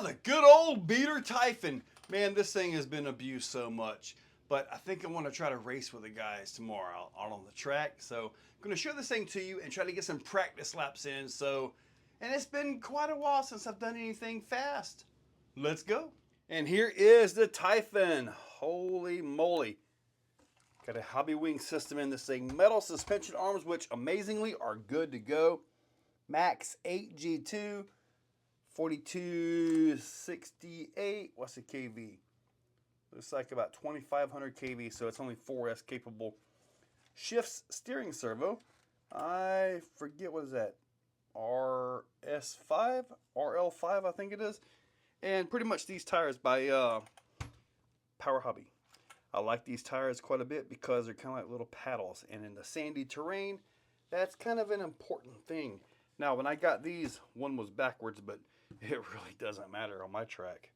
the good old beater Typhon. Man, this thing has been abused so much. But I think I want to try to race with the guys tomorrow out on the track. So I'm going to show this thing to you and try to get some practice laps in. And it's been quite a while since I've done anything fast. Let's go. And here is the Typhon. Holy moly. Got a hobby wing system in this thing. Metal suspension arms, which amazingly are good to go. Max 8G2. 4268. What's the kV? Looks like about 2500 kV, so it's only 4S capable. Shifts steering servo. I forget, what is that? RS5? RL5, I think it is. And pretty much these tires by Power Hobby. I like these tires quite a bit because they're kind of like little paddles. And in the sandy terrain, that's kind of an important thing. Now, when I got these, one was backwards, but it really doesn't matter on my track.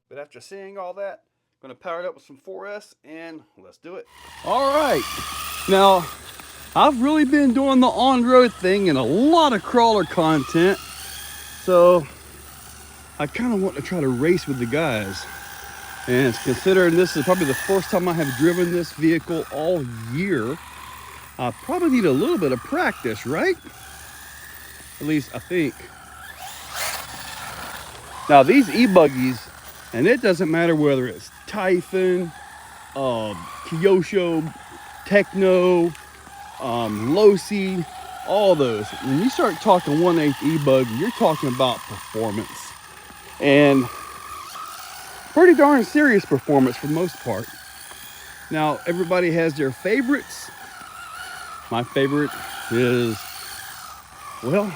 But after seeing all that, I'm going to power it up with some 4S, and let's do it. All right. Now, I've really been doing the on-road thing and a lot of crawler content. So, I kind of want to try to race with the guys. And considering this is probably the first time I have driven this vehicle all year, I probably need a little bit of practice, right? At least I think. Now these e-buggies, and it doesn't matter whether it's Typhon, Kyosho, Techno, Losi, all those. When you start talking 1/8 e-buggy, you're talking about performance. And pretty darn serious performance for the most part. Now everybody has their favorites. My favorite is, well,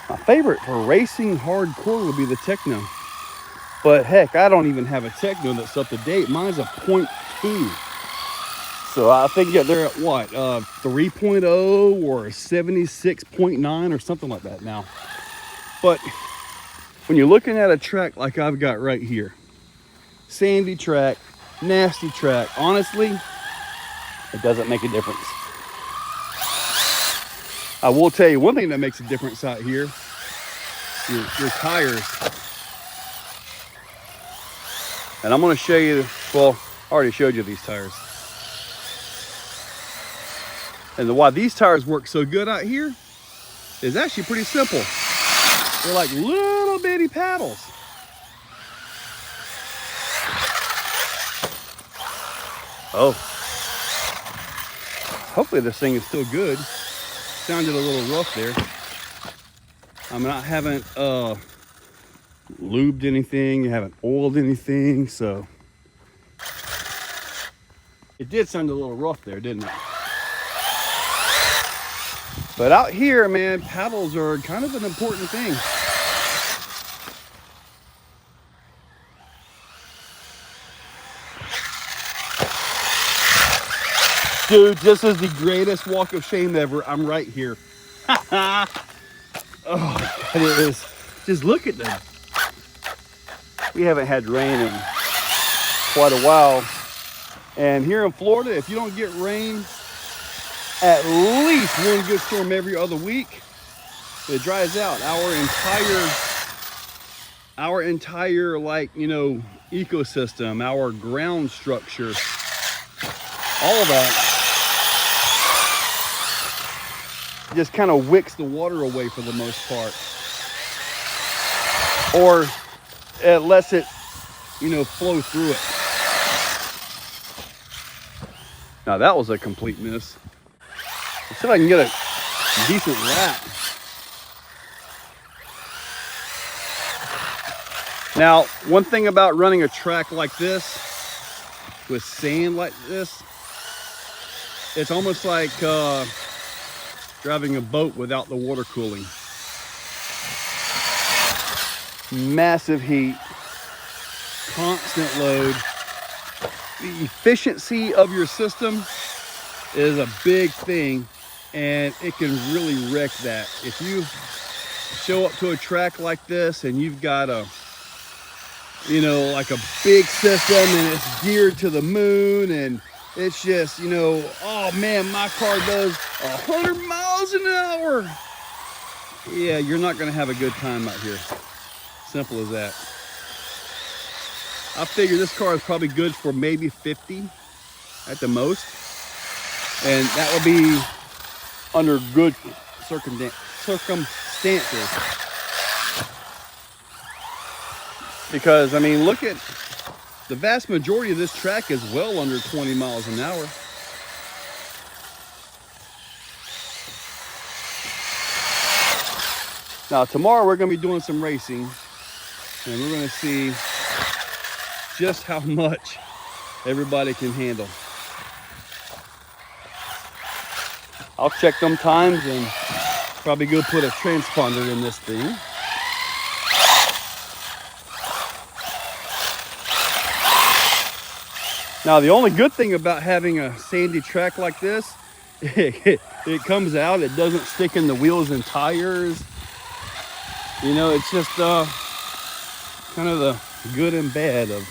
my favorite for racing hardcore would be the Techno. But heck, I don't even have a Techno that's up to date. Mine's a 0.2. So I think they're at what? 3.0 or 76.9 or something like that now. But when you're looking at a track like I've got right here, sandy track, nasty track, honestly, it doesn't make a difference. I will tell you one thing that makes a difference out here, your tires. And I'm going to show you, well, I already showed you these tires. And why these tires work so good out here is actually pretty simple. They're like little bitty paddles. Oh. Hopefully this thing is still good. Sounded a little rough there. I mean, I haven't lubed anything, haven't oiled anything, so it did sound a little rough there, didn't it? But out here, man, paddles are kind of an important thing. Dude, this is the greatest walk of shame ever. I'm right here. Oh, it is. Just look at them. We haven't had rain in quite a while. And here in Florida, if you don't get rain at least one good storm every other week, it dries out. Our entire like, you know, ecosystem, our ground structure, all of that just kind of wicks the water away for the most part, or it lets it, you know, flow through it. Now that was a complete miss. Let's see if I can get a decent lap. Now, one thing about running a track like this with sand like this, it's almost like driving a boat without the water cooling. Massive heat, constant load. The efficiency of your system is a big thing, and it can really wreck that. If you show up to a track like this and you've got a, you know, like a big system and it's geared to the moon and it's just, you know, oh man, my car does 100 miles an hour. Yeah, you're not gonna have a good time out here. Simple as that. I figure this car is probably good for maybe 50 at the most. And that would be under good circumstances. Because, I mean, look at the vast majority of this track is well under 20 miles an hour. Now, tomorrow we're going to be doing some racing, and we're going to see just how much everybody can handle. I'll check them times and probably go put a transponder in this thing. Now, the only good thing about having a sandy track like this, it comes out, it doesn't stick in the wheels and tires. You know, it's just kind of the good and bad of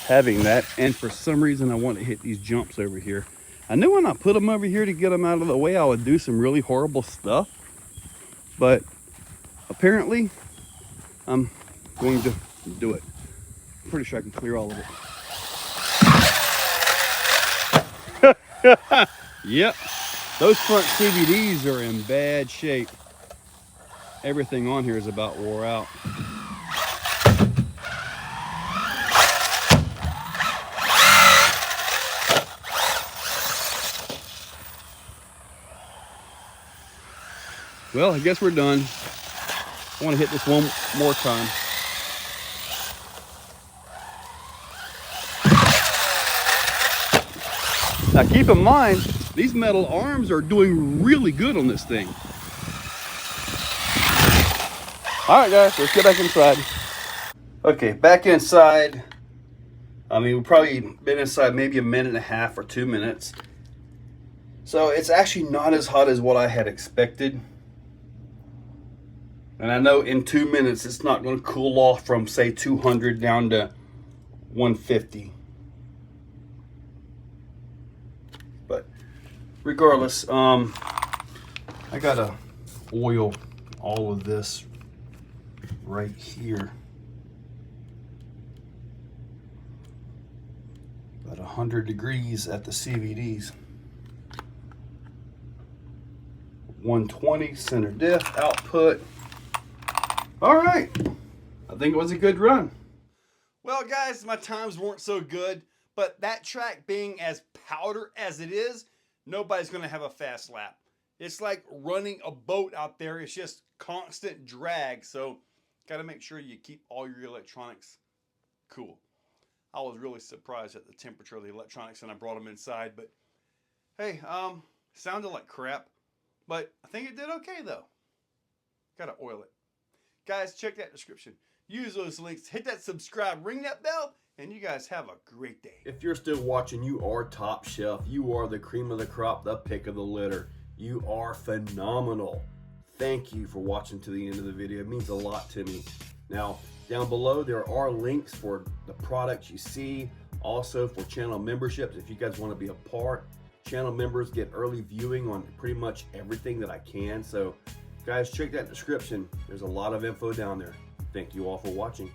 having that. And for some reason, I want to hit these jumps over here. I knew when I put them over here to get them out of the way, I would do some really horrible stuff. But apparently, I'm going to do it. I'm pretty sure I can clear all of it. Yep, those front CVDs are in bad shape. Everything on here is about wore out. Well, I guess we're done. I want to hit this one more time. Now keep in mind, these metal arms are doing really good on this thing. All right, guys, let's get back inside. Okay, back inside. I mean, we've probably been inside maybe a minute and a half or 2 minutes. So it's actually not as hot as what I had expected. And I know in 2 minutes, it's not going to cool off from, say, 200 down to 150. But regardless, I gotta oil all of this right here. About 100 degrees at the CVDs. 120 center diff output. All right, I think it was a good run. Well, guys, my times weren't so good, but that track being as powder as it is, nobody's gonna have a fast lap. It's like running a boat out there. It's just constant drag. So got to make sure you keep all your electronics cool. I was really surprised at the temperature of the electronics and I brought them inside, but hey, sounded like crap, but I think it did okay though. Got to oil it. Guys, check that description. Use those links, hit that subscribe, ring that bell, and you guys have a great day. If you're still watching, you are top shelf. You are the cream of the crop, the pick of the litter. You are phenomenal. Thank you for watching to the end of the video. It means a lot to me. Now, down below, there are links for the products you see, also for channel memberships. If you guys want to be a part, channel members get early viewing on pretty much everything that I can. So, guys, check that description. There's a lot of info down there. Thank you all for watching.